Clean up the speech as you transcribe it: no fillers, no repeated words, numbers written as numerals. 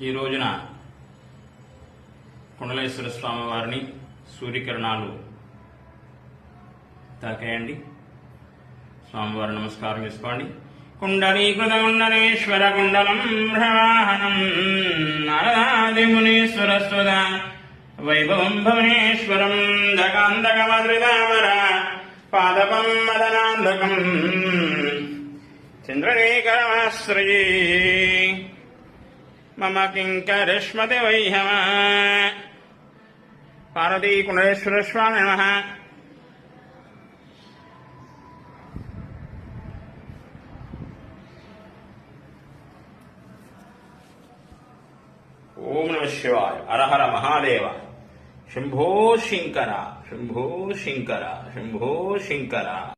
ఈ రోజున కుండలేశ్వర స్వామి వారిని సూర్యకిరణాలు తాకేయండి. స్వామివారి నమస్కారం చేసుకోండి. కుండలీకృత కుండలేశ్వర కుండలం ప్రవాహనం నారదాది మునీశ్వర స్వద వైభవం భువనేశ్వరం దకాంతకమదృదామర పాదపం మదనాంధకం చంద్రలేఖరమాశ్రయే మమ కింకరిష్మతి వైహమ. పార్వతీ కుండలేశ్వర స్వామి నమః. ఓం నమ శివాయ. హరహర మహాదేవ. శంభో శంకర, శంభో శంకర, శంభో శంకర.